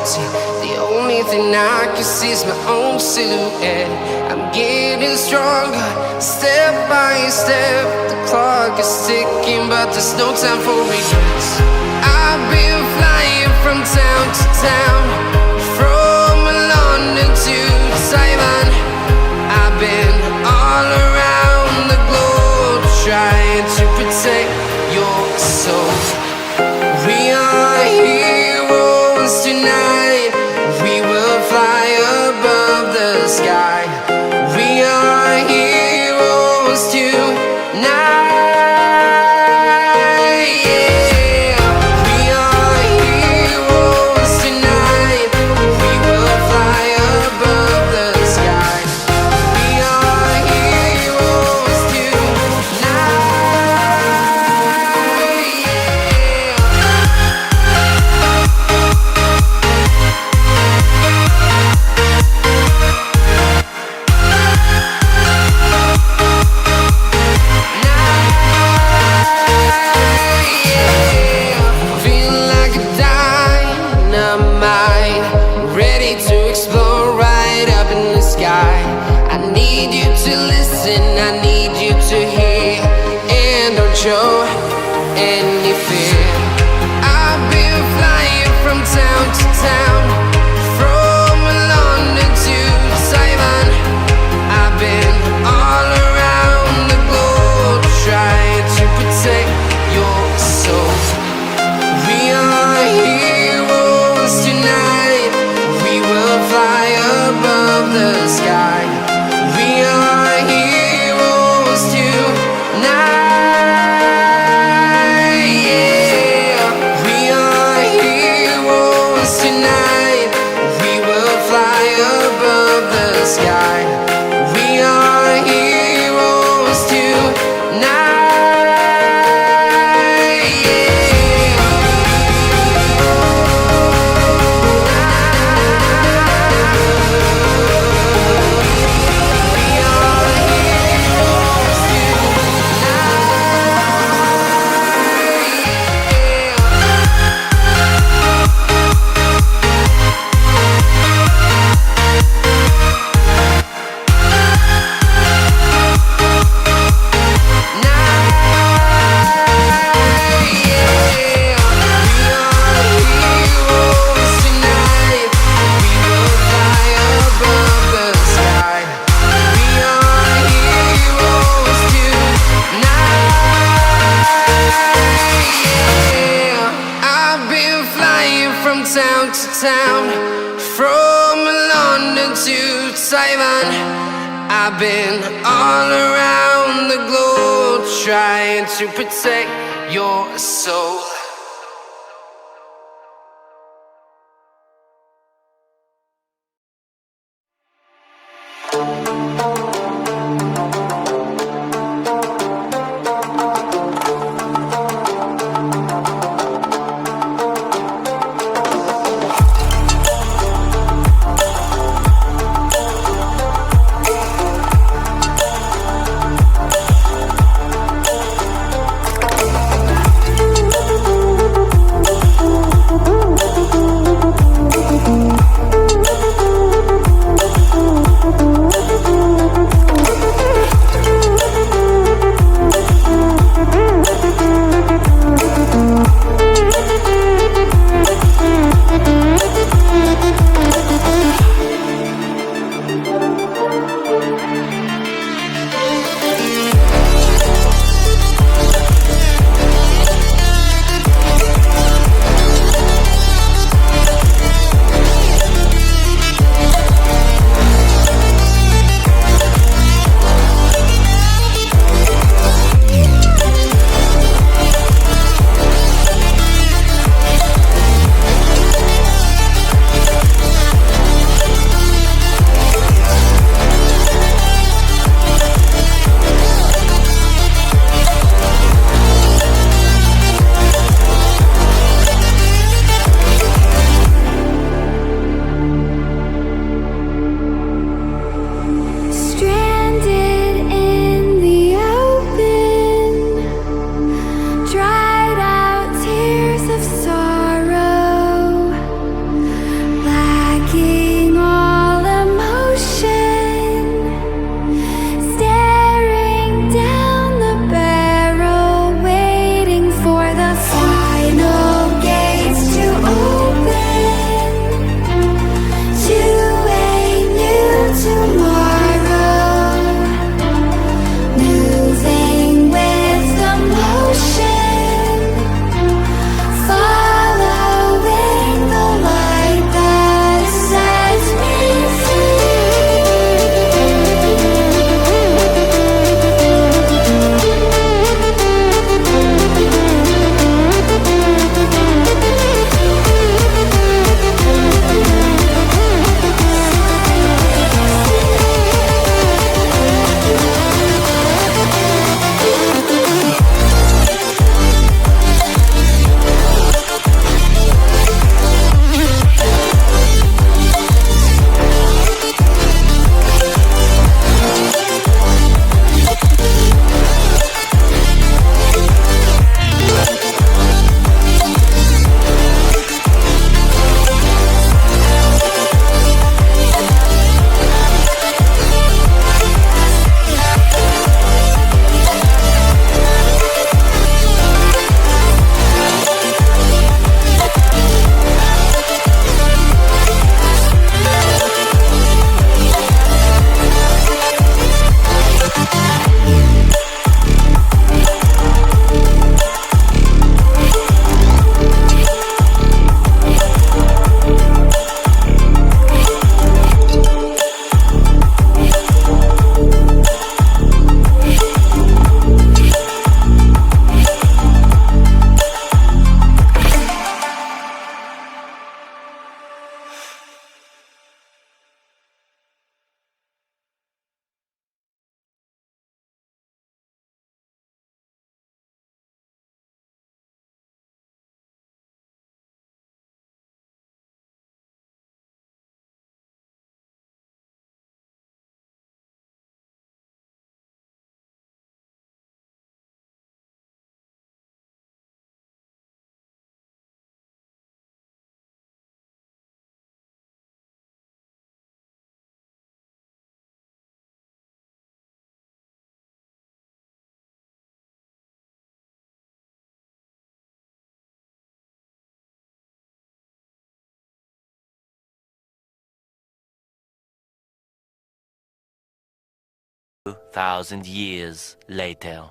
empty. The only thing I can see is my own silhouette. I'm getting stronger, step by step. The clock is ticking, but there's no time for regrets. I've been flying from town to town, from London to Taiwan. I've been all around the globe, trying to protect your soul. We are heroes tonight. We will fly above the sky. We are heroes tonight. Yeah. We are heroes tonight. We will fly above the sky. We are heroes tonight. Feeling like a dynamite, ready to explode right up in the sky. I need you to listen, I need you to hear, and don't show any fear. I've been flying from town to town, from London to Taiwan. I've been all around the globe, trying to protect your soul. We are heroes tonight. We will fly above the sky. We are heroes tonight. Yeah. We are heroes tonight. We will fly above the sky. We are heroes tonight. Town to town, from London to Taiwan. I've been all around the globe, trying to protect your soul. 2,000 years later.